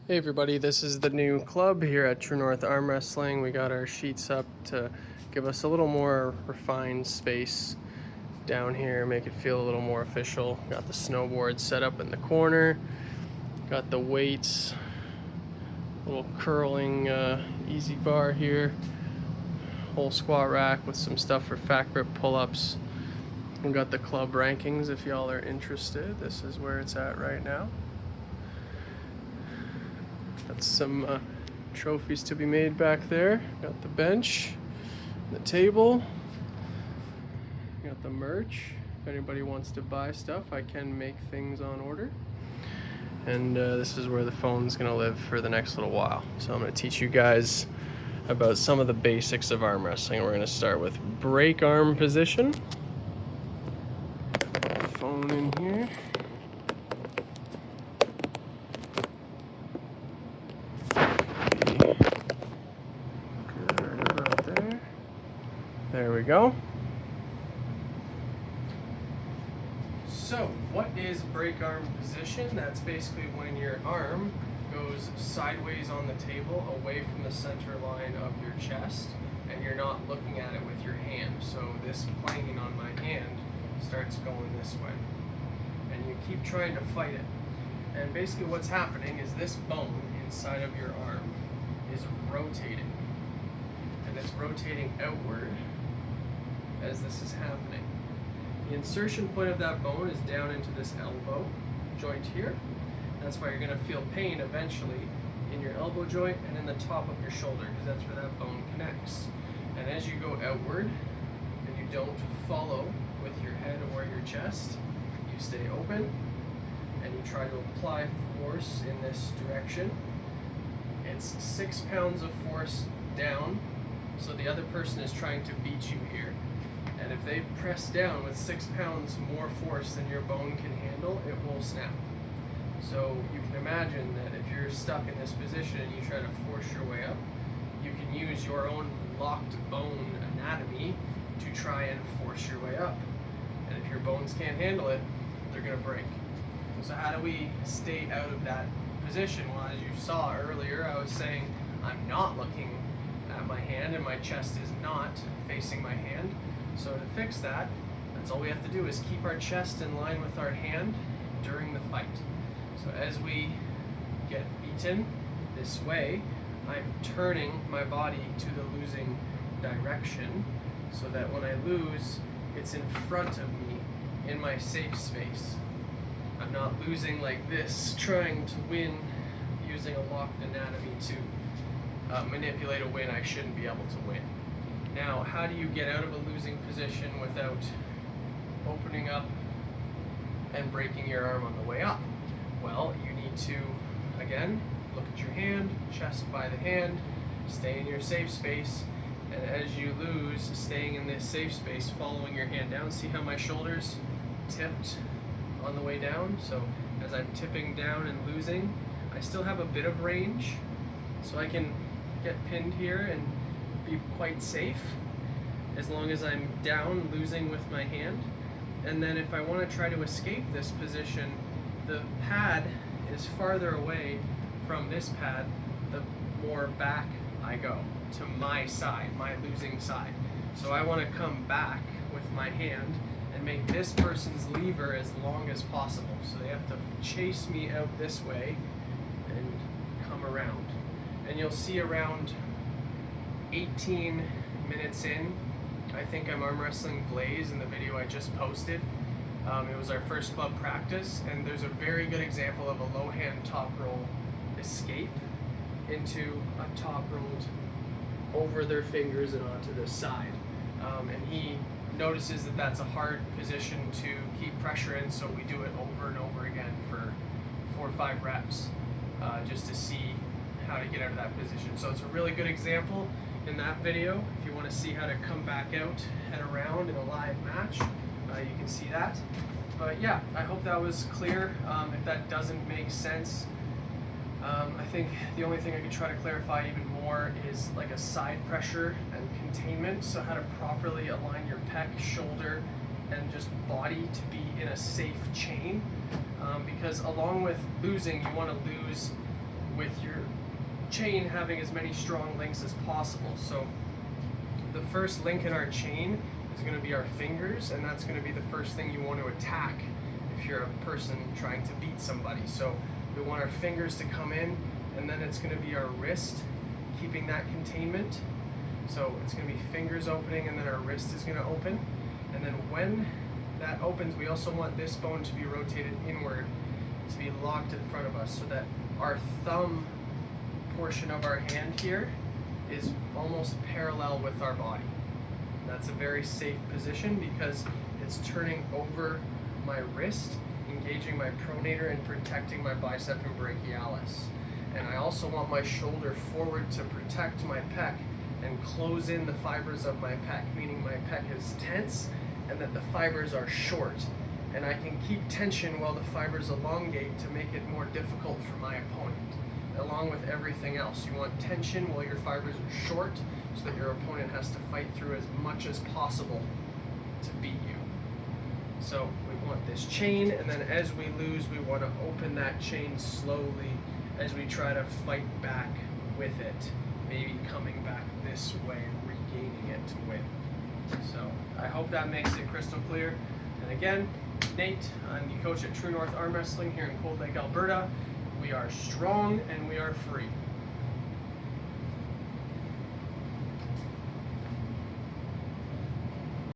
Hey everybody, this is the new club here at True North Arm Wrestling. We got our sheets up to give us a little more refined space down here, make it feel a little more official. Got the snowboard set up in the corner, got the weights, little curling easy bar here, whole squat rack with some stuff for fat grip pull-ups. We got the club rankings if y'all are interested. This is where it's at right now. Got some trophies to be made back there. Got the bench, the table. Got the merch. If anybody wants to buy stuff, I can make things on order. And this is where the phone's gonna live for the next little while. So I'm gonna teach you guys about some of the basics of arm wrestling. We're gonna start with break arm position. Phone in here. There we go. So, what is break arm position? That's basically when your arm goes sideways on the table, away from the center line of your chest, and you're not looking at it with your hand. So this planking on my hand starts going this way. And you keep trying to fight it. And basically what's happening is this bone inside of your arm is rotating. And it's rotating outward as this is happening. The insertion point of that bone is down into this elbow joint here. That's why you're going to feel pain eventually in your elbow joint and in the top of your shoulder, because that's where that bone connects. And as you go outward and you don't follow with your head or your chest, you stay open and you try to apply force in this direction. It's 6 pounds of force down, so the other person is trying to beat you here. And if they press down with 6 pounds more force than your bone can handle, it will snap. So you can imagine that if you're stuck in this position and you try to force your way up, you can use your own locked bone anatomy to try and force your way up. And if your bones can't handle it, they're going to break. So how do we stay out of that position? Well, as you saw earlier, I was saying I'm not looking at my hand and my chest is not facing my hand. So to fix that, that's all we have to do is keep our chest in line with our hand during the fight. So as we get beaten this way, I'm turning my body to the losing direction so that when I lose, it's in front of me in my safe space. I'm not losing like this, trying to win using a locked anatomy to manipulate a win I shouldn't be able to win. Now, how do you get out of a losing position without opening up and breaking your arm on the way up? Well, you need to, again, look at your hand, chest by the hand, stay in your safe space, and as you lose, staying in this safe space, following your hand down. See how my shoulders tipped on the way down? So as I'm tipping down and losing, I still have a bit of range, so I can get pinned here and be quite safe as long as I'm down losing with my hand. And then if I want to try to escape this position, the pad is farther away from this pad the more back I go to my side, my losing side. So I want to come back with my hand and make this person's lever as long as possible. So they have to chase me out this way and come around. And you'll see around 18 minutes in, I think I'm arm wrestling Blaze in the video I just posted. It was our first club practice, and there's a very good example of a low hand top roll escape into a top rolled over their fingers and onto the side. And he notices that that's a hard position to keep pressure in, so we do it over and over again for 4 or 5 reps just to see how to get out of that position. So it's a really good example in that video. If you want to see how to come back out and around in a live match, you can see that. But yeah, I hope that was clear. If that doesn't make sense, I think the only thing I could try to clarify even more is like a side pressure and containment. So how to properly align your pec, shoulder, and just body to be in a safe chain. Because along with losing, you want to lose with your chain having as many strong links as possible. So the first link in our chain is going to be our fingers, and that's going to be the first thing you want to attack if you're a person trying to beat somebody. So we want our fingers to come in, and then it's going to be our wrist, keeping that containment. So it's going to be fingers opening, and then our wrist is going to open. And then when that opens, we also want this bone to be rotated inward, to be locked in front of us, so that our thumb portion of our hand here is almost parallel with our body. That's a very safe position because it's turning over my wrist, engaging my pronator and protecting my bicep and brachialis. And I also want my shoulder forward to protect my pec and close in the fibers of my pec, meaning my pec is tense and that the fibers are short. And I can keep tension while the fibers elongate to make it more difficult for my opponent, along with everything else. You want tension while your fibers are short so that your opponent has to fight through as much as possible to beat you. So we want this chain, and then as we lose, we want to open that chain slowly as we try to fight back with it, maybe coming back this way, regaining it to win. So I hope that makes it crystal clear. And again, Nate, I'm the coach at True North Arm Wrestling here in Cold Lake, Alberta. We are strong and we are free.